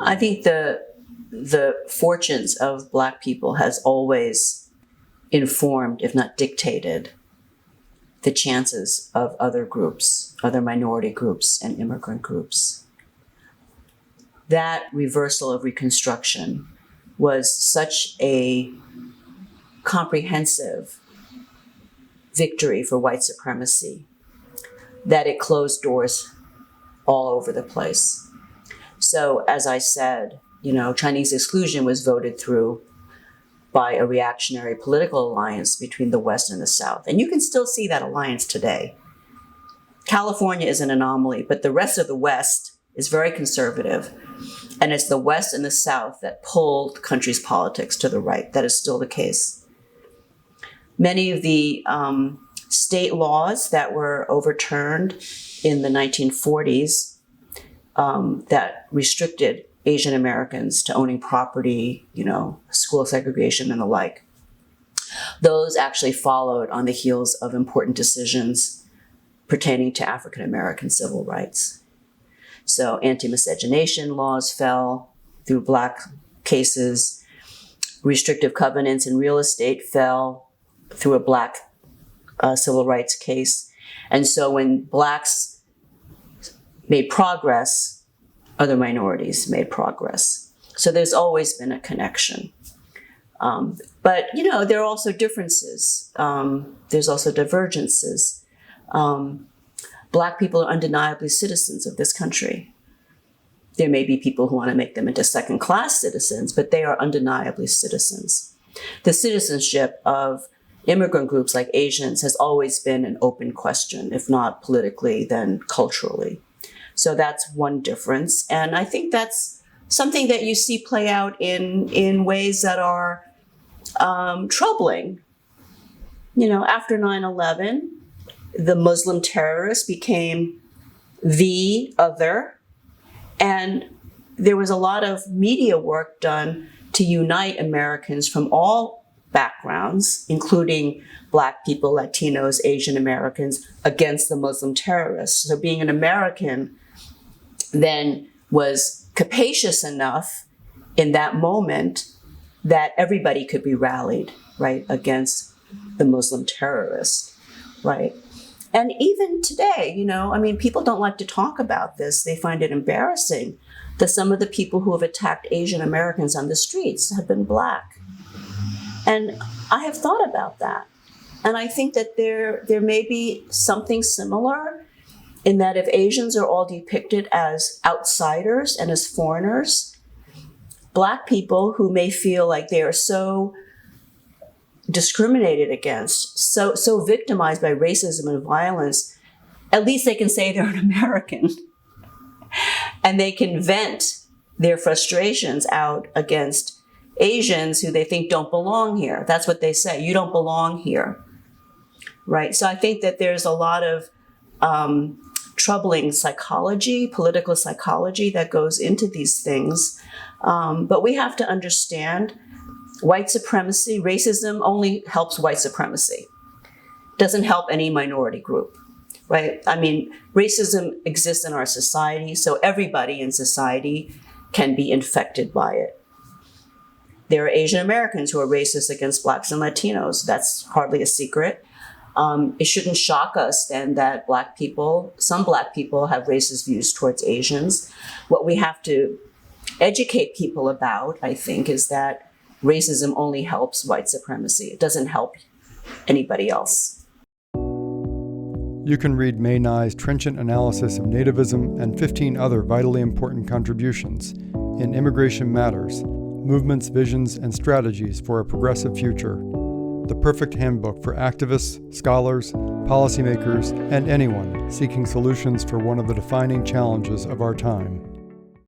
I think the fortunes of Black people has always informed, if not dictated, the chances of other groups, other minority groups and immigrant groups. That reversal of Reconstruction was such a comprehensive victory for white supremacy that it closed doors all over the place. So as I said, Chinese exclusion was voted through by a reactionary political alliance between the West and the South. And you can still see that alliance today. California is an anomaly, but the rest of the West is very conservative. And it's the West and the South that pulled the country's politics to the right. That is still the case. Many of the state laws that were overturned in the 1940s that restricted Asian Americans to owning property, school segregation and the like, those actually followed on the heels of important decisions pertaining to African American civil rights. So anti-miscegenation laws fell through Black cases. Restrictive covenants in real estate fell through a Black civil rights case. And so when Blacks made progress, other minorities made progress. So there's always been a connection. But, there are also differences. There's also divergences. Black people are undeniably citizens of this country. There may be people who want to make them into second-class citizens, but they are undeniably citizens. The citizenship of immigrant groups like Asians has always been an open question, if not politically, then culturally. So that's one difference. And I think that's something that you see play out in ways that are troubling. After 9/11, the Muslim terrorists became the other. And there was a lot of media work done to unite Americans from all backgrounds, including Black people, Latinos, Asian Americans, against the Muslim terrorists. So being an American then was capacious enough in that moment that everybody could be rallied, right, against the Muslim terrorists, right? And even today, people don't like to talk about this. They find it embarrassing that some of the people who have attacked Asian Americans on the streets have been Black. And I have thought about that. And I think that there may be something similar in that if Asians are all depicted as outsiders and as foreigners, Black people who may feel like they are so discriminated against, so victimized by racism and violence, at least they can say they're an American. And they can vent their frustrations out against Asians who they think don't belong here. That's what they say. You don't belong here, right? So I think that there's a lot of troubling psychology, political psychology that goes into these things. But we have to understand white supremacy, racism only helps white supremacy. Doesn't help any minority group, right? Racism exists in our society, so everybody in society can be infected by it. There are Asian Americans who are racist against Blacks and Latinos. That's hardly a secret. It shouldn't shock us then that some Black people have racist views towards Asians. What we have to educate people about, I think, is that racism only helps white supremacy. It doesn't help anybody else. You can read Mae Ngai's trenchant analysis of nativism and 15 other vitally important contributions in Immigration Matters: Movements, Visions, and Strategies for a Progressive Future, the perfect handbook for activists, scholars, policymakers, and anyone seeking solutions for one of the defining challenges of our time.